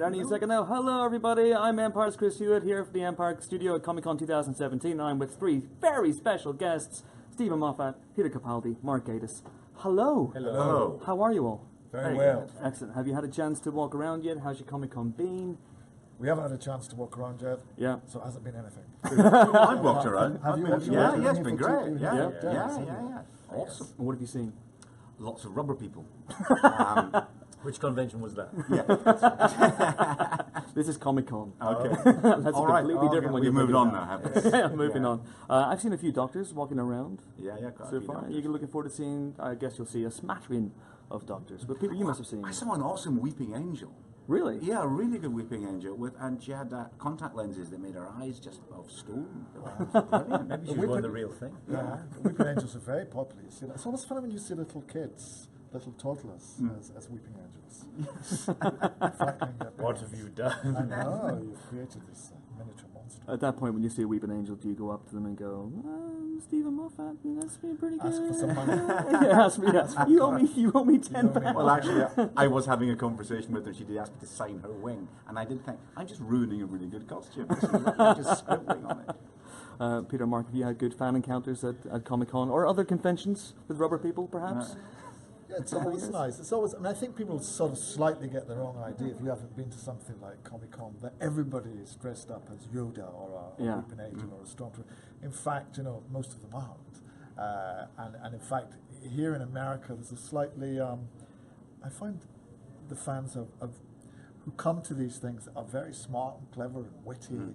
Any second now. Hello, everybody. I'm Empire's Chris Hewitt here from the Empire Studio at Comic Con 2017. I'm with three very special guests: Stephen Moffat, Peter Capaldi, Mark Gatiss. Hello. Hello. How are you all? Very well. Excellent. Have you had a chance to walk around yet? How's your Comic Con been? We haven't had a chance to walk around yet. Yeah. So it hasn't been anything. I've walked around. Have you walked around? Yeah, it's been great. Yeah. Awesome. And what have you seen? Lots of rubber people. Which convention was that? This is Comic Con. Okay. That's All right. completely different when We've you moved on now, haven't we? Yeah, moving on. I've seen a few doctors walking around Yeah, quite so a few far. doctors. You're looking forward to seeing, I guess you'll see a smattering of doctors. But Peter, you must have seen. I saw an awesome weeping angel. Really? Yeah, a really good weeping angel, and she had contact lenses that made her eyes just of stone. Brilliant. Maybe she's one of the real thing. Yeah. Weeping angels are very popular. You see that? It's almost funny when you see little kids, little toddlers, as weeping angels. What have you done? I know, you've created this miniature monster. At that point, when you see a weeping angel, do you go up to them and go, Stephen Moffat, that's been pretty good. Ask for some money. You owe me £10. Well, actually, I was having a conversation with her. She did ask me to sign her wing, and I did think, I'm just ruining a really good costume. I'm just scribbling on it. Peter, Mark, have you had good fan encounters at Comic-Con or other conventions with rubber people, perhaps? Yeah, it's always nice. It's always. I mean, I think people sort of slightly get the wrong idea if you haven't been to something like Comic-Con that everybody is dressed up as Yoda or a weeping angel or a stormtrooper. In fact, most of them aren't. And in fact, here in America, there's a slightly. I find the fans of who come to these things are very smart and clever and witty.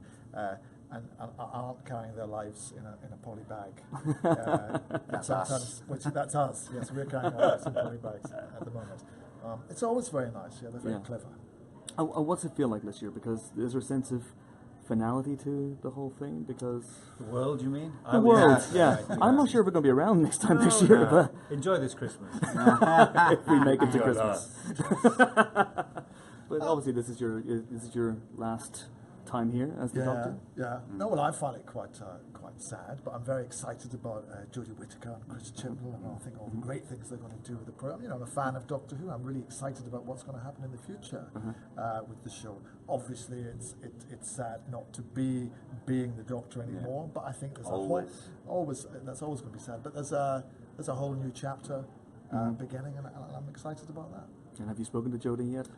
And aren't carrying their lives in a poly bag. That's us. That's us. Yes, we're carrying our lives in poly bags at the moment. It's always very nice. Yeah, they're very clever. What's it feel like this year? Because there's a sense of finality to the whole thing. Because The world, you mean? the world, I'm not sure if we're going to be around next time this year, but Enjoy this Christmas. if we make it to Enjoy Christmas. But obviously, this is your last time here as the Doctor. Yeah. No, well, I find it quite sad, but I'm very excited about Jodie Whittaker and Chris Chibnall, and I think all the great things they're going to do with the program. I'm a fan of Doctor Who. I'm really excited about what's going to happen in the future with the show. Obviously, it's sad not to be being the Doctor anymore, but I think there's that's always going to be sad. But there's a whole new chapter beginning, and I'm excited about that. And have you spoken to Jodie yet?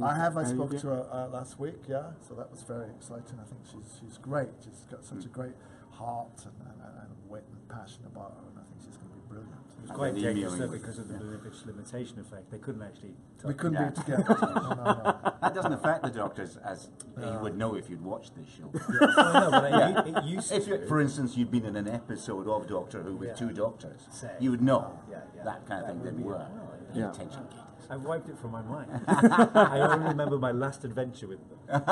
I have. I spoke to her last week. Yeah, so that was very exciting. I think she's great. She's got such a great heart and wit and passion about her, and I think she's going to be brilliant. It was quite dangerous though because of the Bluevitch limitation effect. They couldn't actually. We couldn't be together. No. That doesn't affect the Doctors, as you would know if you'd watched this show. It used If, to. for instance, you'd been in an episode of Doctor Who with two Doctors, you would know that kind of thing didn't work. Intention, Gatiss. I've wiped it from my mind. I only remember my last adventure with them.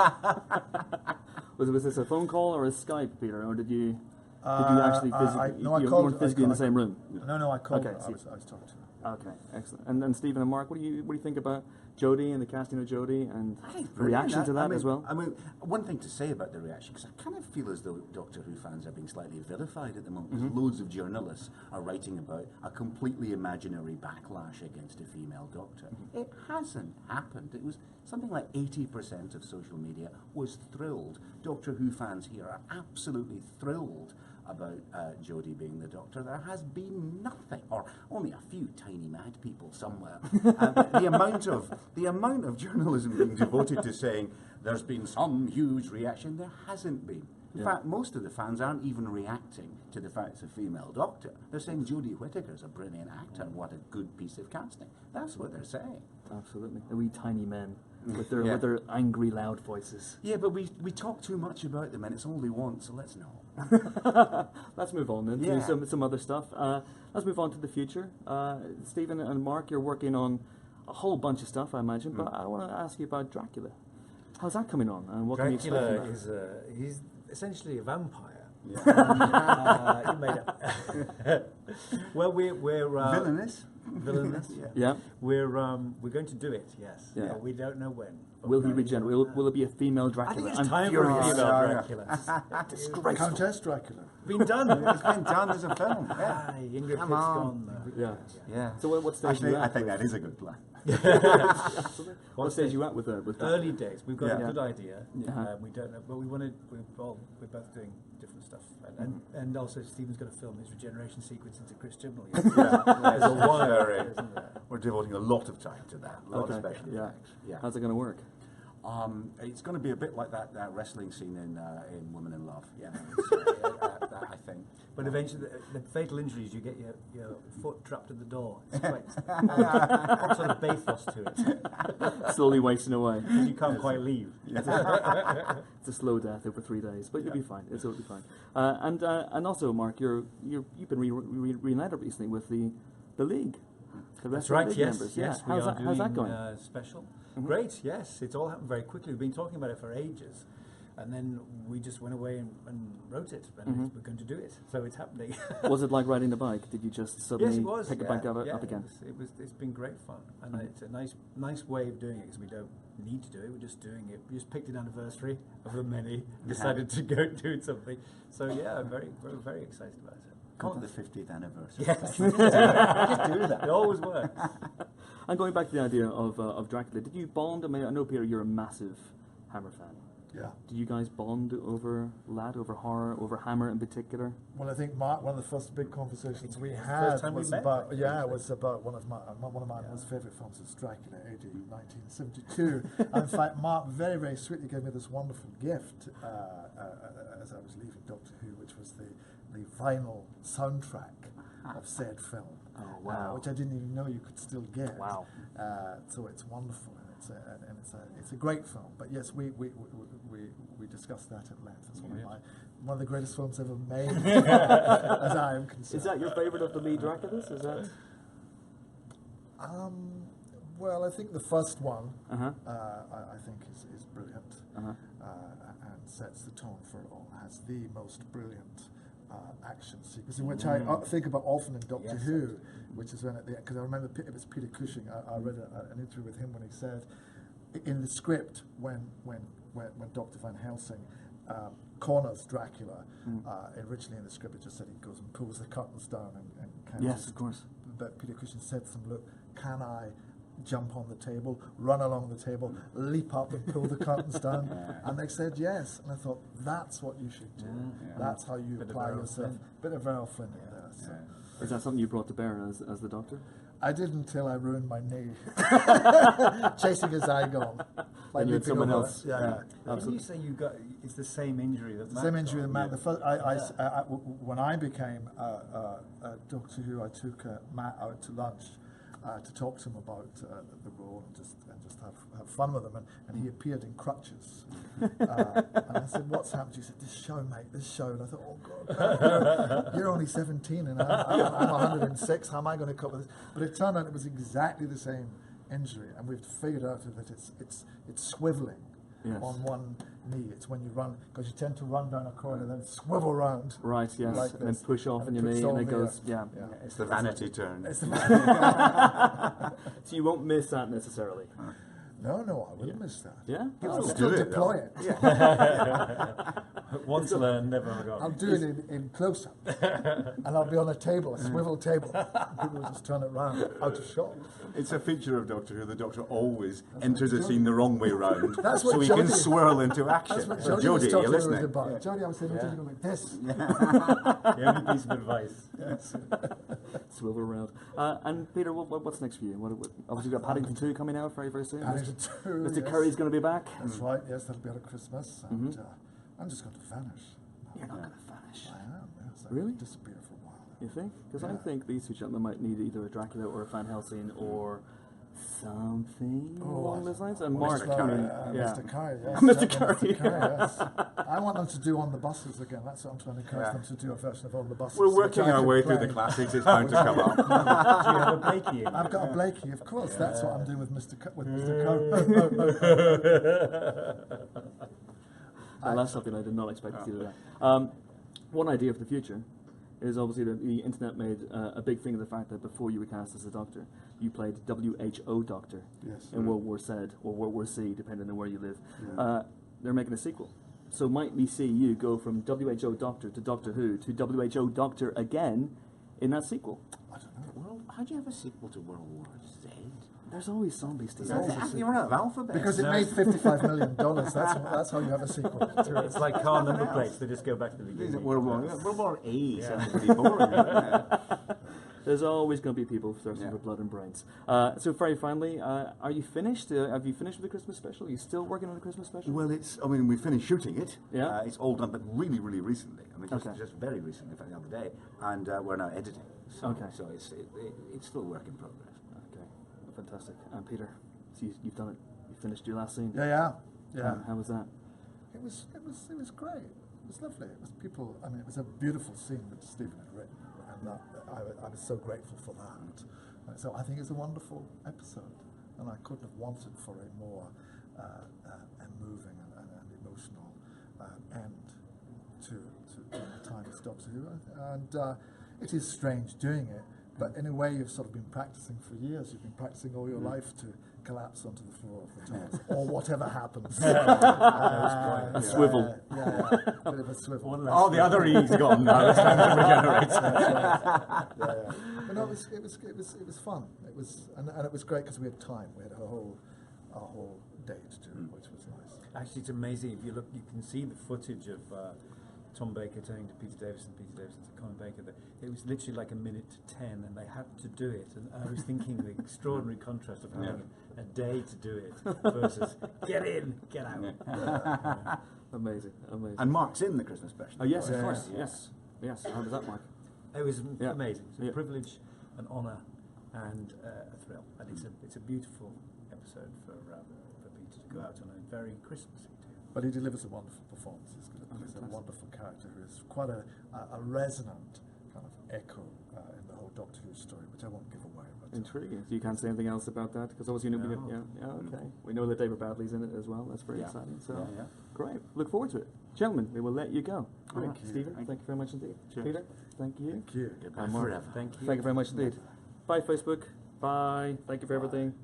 Was this a phone call or a Skype, Peter, or did you actually physically? You weren't physically in the same room. No, I called. Okay, her. I was talking to her. Okay, excellent. And then Stephen and Mark, what do you think about Jodie and the casting of Jodie and the reaction to that as well? I mean, one thing to say about the reaction, because I kind of feel as though Doctor Who fans are being slightly vilified at the moment. Because loads of journalists are writing about a completely imaginary backlash against a female Doctor. It hasn't happened. It was something like 80% of social media was thrilled. Doctor Who fans here are absolutely thrilled about Jodie being the Doctor. There has been nothing, or only a few tiny mad people somewhere. The amount of journalism being devoted to saying there's been some huge reaction, there hasn't been. In fact, most of the fans aren't even reacting to the fact it's a female Doctor. They're saying Jodie Whittaker's a brilliant actor and what a good piece of casting. That's what they're saying. Absolutely. The wee tiny men with their angry, loud voices. Yeah, but we talk too much about them and it's all they want, so let's not. Let's move on then to some other stuff. Let's move on to the future. Stephen and Mark, you're working on a whole bunch of stuff, I imagine, but I want to ask you about Dracula. How's that coming on, and what can we expect from that? He's essentially a vampire. Yeah. You made up. Well, we're Villainous. Yeah. We're going to do it. Yes. Yeah. We don't know when. Will he regenerate? Will it be a female Dracula? I think it's time for a female Dracula. Disgraceful. Countess Dracula. Been done. It's been done as a film. Yeah. Ingrid Pitt's Come on. gone. Yeah. Yeah. So what stage Actually, are you I at think with? that is a good plan. What stage are you at with early days? We've got a Yeah. good idea. Uh-huh. We don't know, but we're both doing different stuff, and also Stephen's going to film his regeneration sequence into Chris Chibnall. There's a wire, isn't there? We're devoting a lot of time to that. A lot of special effects. Yeah. How's it going to work? It's going to be a bit like that wrestling scene in Women in Love. Yeah, that, I think. But eventually, the fatal injuries, you get your foot trapped in the door. It's quite sort of bathos to it. Slowly wasting away. You can't quite leave. It's a slow death over 3 days, but you'll be fine. It's totally fine. And also, Mark, you've been reunited recently with the league. That's right. Yes. Members. Yes. Yeah. How's that going? Special. Mm-hmm. Great. Yes. It's all happened very quickly. We've been talking about it for ages. And then we just went away and wrote it, and we're going to do it. So it's happening. Was it like riding a bike? Did you just suddenly pick it back up again? It's been great fun, and it's a nice way of doing it because we don't need to do it. We're just doing it. We just picked an anniversary of the many, decided to go do something. So yeah, we're very excited about it. Call it the 50th anniversary. Yes, just do that. It always works. And going back to the idea of Dracula, did you bond? I mean, I know, Peter, you're a massive Hammer fan. Yeah. Do you guys bond over over horror, over Hammer in particular? Well, I think Mark, one of the first big conversations we had was about one of my most favourite films is Dracula, AD 1972. And in fact, Mark very, very sweetly gave me this wonderful gift as I was leaving Doctor Who, which was the vinyl soundtrack of said film. Oh wow! Which I didn't even know you could still get. Wow! So it's wonderful. It's a great film, but yes, we discussed that at length. It's one of the greatest films ever made, as I am concerned. Is that your favourite of the Lee Draculas? Is that? Well, I think the first one, Uh-huh. I think is brilliant, Uh-huh. and sets the tone for it all. Has the most brilliant action sequence, in which I think about often in Doctor Who, which is when because I remember it was Peter Cushing. I read an interview with him when he said, in the script when Dr. Van Helsing corners Dracula, originally in the script it just said he goes and pulls the curtains down and Yes, of course. But Peter Cushing said to him, look, can I jump on the table, run along the table, leap up and pull the curtains down? And they said yes. And I thought, that's what you should do. That's how you apply yourself. Bit of Errol Flynn in there. So. Is that something you brought to bear as the Doctor? I did until I ruined my knee. Chasing a Zygon. And you had someone else. Yeah. Did you say it's the same injury that Matt same injury got? that Matt. The first, when I became Doctor Who, I took Matt out to lunch to talk to him about the role and just have fun with him, and he appeared in crutches. And I said, "What's happened?" He said, "This show, mate, this show." And I thought, "Oh God, you're only 17 and I'm 106. How am I going to cope with this?" But it turned out it was exactly the same injury, and we've figured out that it's swiveling. Yes. On one knee. It's when you run, because you tend to run down a corridor, then swivel round. Right, yes, like and then push off on your knee, and it goes, It's the vanity turn. So you won't miss that necessarily. No, I wouldn't miss that. Yeah? I'll still deploy it. Once learned, never forgotten. I'll do it in close-up. And I'll be on a table, a swivel table. People will just turn it round, out of shot. It's a feature of Doctor Who. The Doctor always enters a scene the wrong way round, so he Jodie, can swirl into action. That's what So Jodie Jodie, you're listening. about. Jodie, I was saying, you go like this. The only piece of advice. Yes. Swivel around. And Peter, what's next for you? Obviously, you've got Paddington 2 coming out very, very soon. Paddington 2, Mr. Curry's going to be back. That's right, yes, that'll be out of Christmas. And I'm just going to vanish. You're not going to vanish. I am, yes. Really? Disappear for a while. You think? Because I think these two gentlemen might need either a Dracula or a Van Helsing or something along those lines. And Mark, Mr. Curry, yes. Mr. Curry. Yes. I want them to do On the Buses again. That's what I'm trying to encourage them to do, a version of On the Buses. We're working our way through the classics. It's bound to come up. Do you have a Blakey in? I've got a Blakey, of course. That's what I'm doing with Mr. Well, that's something I did not expect to see today. One idea for the future is obviously that the internet made a big thing of the fact that before you were cast as a Doctor, you played WHO Doctor in World War Z or World War C, depending on where you live. Yeah. They're making a sequel. So might we see you go from WHO Doctor to Doctor Who to WHO Doctor again in that sequel? I don't know. Well, how do you have a sequel to World War Z? There's always zombies. You run out of alphabet. Because it made $55 million. That's how you have a sequel to it. It's like car number plates. They just go back to the beginning. World War A sounds pretty boring, isn't it? There's always going to be people thirsting for blood and brains. So very finally, are you finished? Have you finished with the Christmas special? Are you still working on the Christmas special? Well, we finished shooting it. Yeah. It's all done, but really, really recently. I mean, just very recently, in fact, the other day. And we're now editing. So it's still a work in progress. Okay, fantastic. And Peter, so you've done it. You finished your last scene. Yeah. How was that? It was great. It was lovely. It was people. I mean, it was a beautiful scene that Stephen had written, and I was so grateful for that. So I think it's a wonderful episode, and I couldn't have wanted for a more moving and emotional end to the time of Doctor Who. And it is strange doing it, but in a way you've sort of been practicing for years. You've been practicing all your life to collapse onto the floor of the TARDIS, or whatever happens. A swivel. A bit of a swivel. Oh, the other E's gone now. It's time to regenerate. But no, it was fun. It was, and it was great because we had time. We had our whole day to do it, which was nice. Actually, it's amazing. If you look, you can see the footage of Tom Baker turning to Peter Davison to Colin Baker. It was literally like 1 minute to 10, and they had to do it. And I was thinking the extraordinary contrast of having a day to do it versus get in, get out. Amazing. And Mark's in the Christmas special. Oh yes, of course. Yes. How was that, Mark? It was amazing. It's a privilege, an honour, and a thrill. And it's a beautiful episode for Peter to go out on a very Christmassy tune. But he delivers a wonderful performance. He's a wonderful character who is quite a resonant kind of echo in the whole Doctor Who story, which I won't give away. But intriguing. So you can't say anything else about that? Because obviously okay. We know that David Bradley's in it as well. That's very exciting. So great. Look forward to it. Gentlemen, we will let you go. Thank you. Stephen, thank you very much indeed. Cheers. Peter, thank you. Thank you. Goodbye forever. Thank you. Thank you very much indeed. Bye Facebook. Bye. Thank you for everything.